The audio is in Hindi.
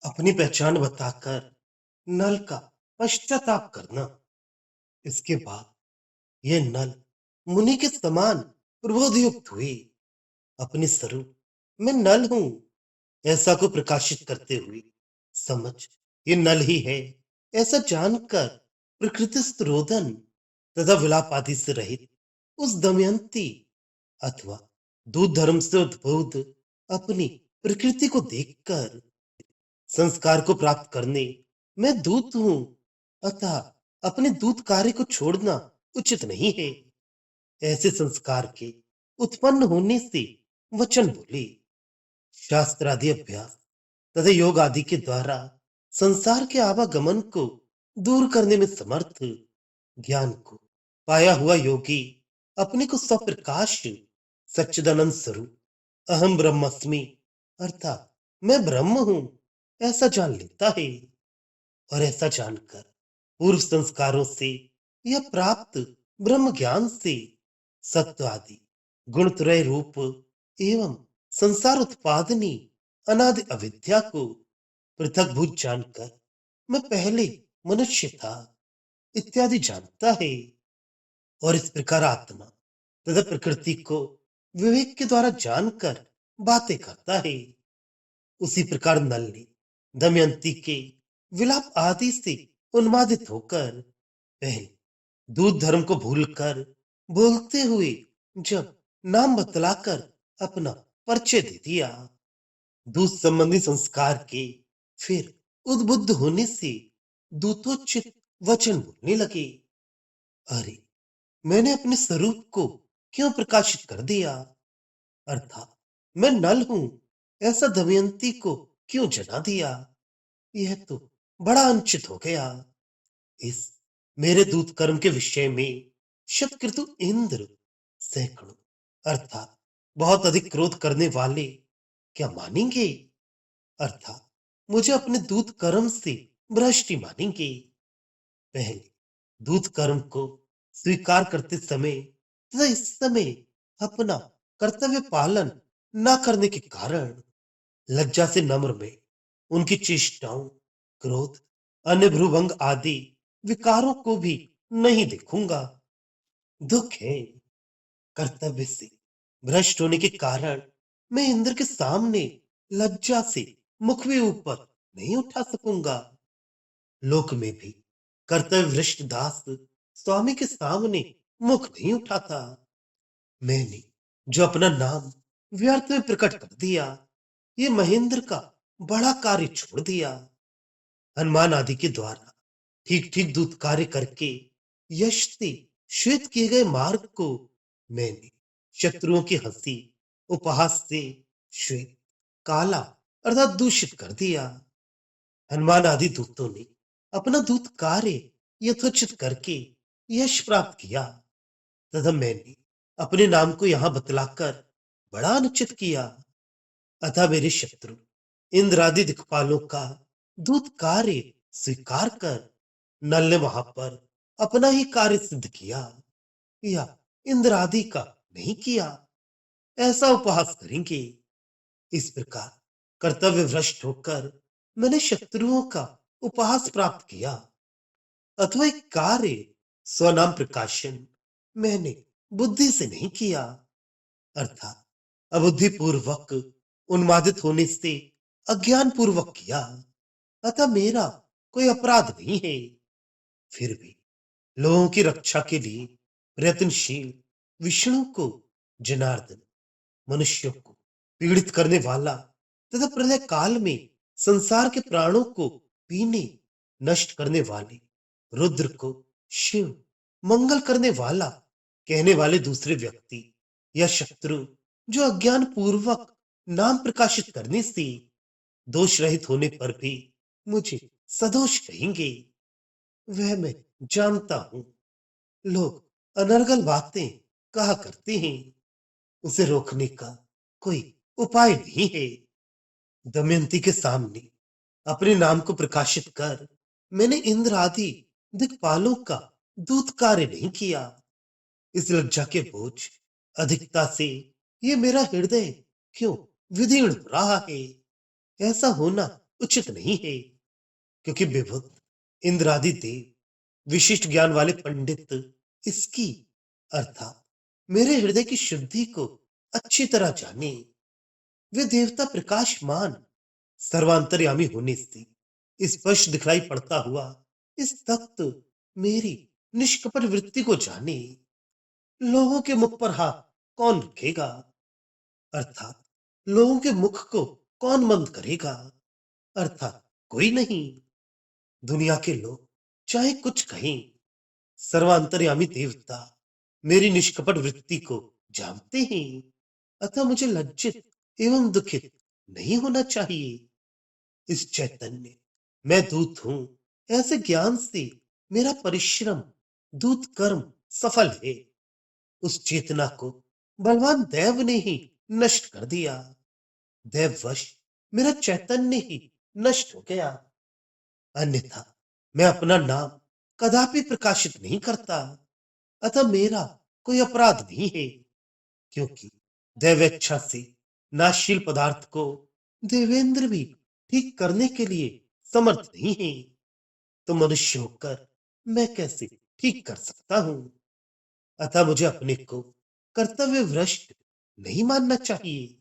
अपनी पहचान बताकर नल का पश्चाताप करना। इसके बाद यह नल मुनि के समान प्रबोधयुक्त हुई। अपने स्वरूप मैं नल हूं ऐसा को प्रकाशित करते हुए समझ ये नल ही है ऐसा जानकर प्रकृतिस्थ रोदन तथा विलाप आदि से रहित उस दमयंती अथवा दूध धर्म से उद्भूत अपनी प्रकृति को देखकर संस्कार को प्राप्त करने मैं दूत हूं अतः अपने दूत कार्य को छोड़ना उचित नहीं है। ऐसे संस्कार के उत्पन्न होने से वचन बोले शास्त्र आदि अभ्यास तथा योग आदि के द्वारा संसार के आवागमन को दूर करने में समर्थ ज्ञान को पाया हुआ योगी अपने को स्वप्रकाश सच्चिदानंद स्वरूप अहम ब्रह्मस्मि अर्थात मैं ब्रह्म हूं ऐसा जान लेता है। और ऐसा जानकर पूर्व संस्कारों से यह प्राप्त ब्रह्म ज्ञान से सत्व आदि गुणत्रय रूप एवं संसार उत्पादनी अनादि अविद्या को पृथक भूत जानकर मैं पहले मनुष्य था इत्यादि जानता है। और इस प्रकार आत्मा तथा प्रकृति को विवेक के द्वारा जानकर बातें करता है। उसी प्रकार नल ने दमयंती के विलाप आदि से उन्मादित होकर पहले दूध धर्म को भूलकर बोलते हुए जब नाम बतलाकर अपना परिचय दे दिया। दूध संबंधी संस्कार के फिर उद्बुद्ध होने से दूतोचित वचन बोलने लगे। अरे मैंने अपने स्वरूप को क्यों प्रकाशित कर दिया अर्थात मैं नल हूं ऐसा दमयंती को क्यों जना दिया। यह तो बड़ा अनुचित हो गया। इस मेरे दूत कर्म के विषय में शतक्रतु इंद्र सैकड़ों अर्थात बहुत अधिक क्रोध करने वाले क्या मानेंगे अर्थात मुझे अपने दूत कर्म से भ्रष्ट ही मानेंगे। पहले दूत कर्म को स्वीकार करते समय तथा इस समय अपना कर्तव्य पालन न करने के कारण लज्जा से नम्र में उनकी चेष्टाओं क्रोध अन्य भ्रूभंग आदि विकारों को भी नहीं देखूंगा। दुख है कर्तव्य से भ्रष्ट होने के कारण मैं इंद्र के सामने लज्जा से मुख भी ऊपर नहीं उठा सकूंगा। लोक में भी कर्तव्य भ्रष्ट दास स्वामी के सामने मुख नहीं उठाता। मैंने जो अपना नाम व्यर्थ में प्रकट कर दिया ये महेंद्र का बड़ा कार्य छोड़ दिया। हनुमान आदि के द्वारा ठीक ठीक दूत कार्य करके यश से श्वेत किए गए मार्ग को मैंने शत्रुओं की हंसी उपहास से श्वेत काला अर्थात दूषित कर दिया। हनुमान आदि दूतों ने अपना दूत कार्य यथोचित करके यश प्राप्त किया तथा मैंने अपने नाम को यहां बतलाकर बड़ा अनुचित किया। अतः मेरे शत्रु इंद्र आदि दिक्पालों का दूत कार्य स्वीकार कर नल ने वहां पर अपना ही कार्य सिद्ध किया या इंद्र आदि का नहीं किया ऐसा उपहास करेंगे। इस प्रकार कर्तव्य भ्रष्ट होकर मैंने शत्रुओं का उपहास प्राप्त किया अथवा एक कार्य स्वनाम प्रकाशन मैंने बुद्धि से नहीं किया अर्थात अबुद्धि पूर्वक उन्मादित होने से अज्ञान पूर्वक किया अतः मेरा कोई अपराध नहीं है। फिर भी लोगों की रक्षा के लिए प्रयत्नशील विष्णु को जनार्दन मनुष्यों को पीड़ित करने वाला तथा प्रलय काल में संसार के प्राणों को पीने नष्ट करने वाले रुद्र को शिव मंगल करने वाला कहने वाले दूसरे व्यक्ति या शत्रु जो अज्ञान पूर्वक नाम प्रकाशित करने से दोष रहित होने पर भी मुझे सदोष कहेंगे वह मैं जानता हूं। लोग अनर्गल बातें कहा करते हैं उसे रोकने का कोई उपाय नहीं है। दमयंती के सामने अपने नाम को प्रकाशित कर मैंने इंद्र आदि दिक्पालों का दूत कार्य नहीं किया। इस लज्जा के बोझ अधिकता से ये मेरा हृदय क्यों विदीर्ण हो रहा है। ऐसा होना उचित नहीं है, क्योंकि विभुत इंद्रादि देव, विशिष्ट ज्ञान वाले पंडित इसकी अर्थात मेरे हृदय की शुद्धि को अच्छी तरह जाने। वे देवता प्रकाशमान सर्वांतर्यामी होने से स्पष्ट दिखलाई पड़ता हुआ इस तख्त मेरी निष्कपट वृत्ति को जाने। लोगों के मुख पर हाथ कौन रखेगा, अर्थात लोगों के मुख को कौन बंद करेगा, अर्थात कोई नहीं। दुनिया के लोग चाहे कुछ कहें, सर्वांतर्यामी देवता मेरी निष्कपट वृत्ति को जानते हैं, अतः मुझे लज्जित एवं दुखित नहीं होना चाहिए। इस चैतन्य मैं दूत हूं ऐसे ज्ञान से मेरा परिश्रम दूत कर्म सफल है। उस चेतना को बलवान देव ने ही नष्ट कर दिया। देववश मेरा चैतन्य ही नष्ट हो गया। अन्यथा मैं अपना नाम कदापि प्रकाशित नहीं करता, अतः मेरा कोई अपराध नहीं है, क्योंकि दैवेच्छा से नाशशील पदार्थ को देवेंद्र भी ठीक करने के लिए समर्थ नहीं है। तो मनुष्य होकर मैं कैसे ठीक कर सकता हूं? अतः मुझे अपने को कर्तव्य भ्रष्ट नहीं मानना चाहिए।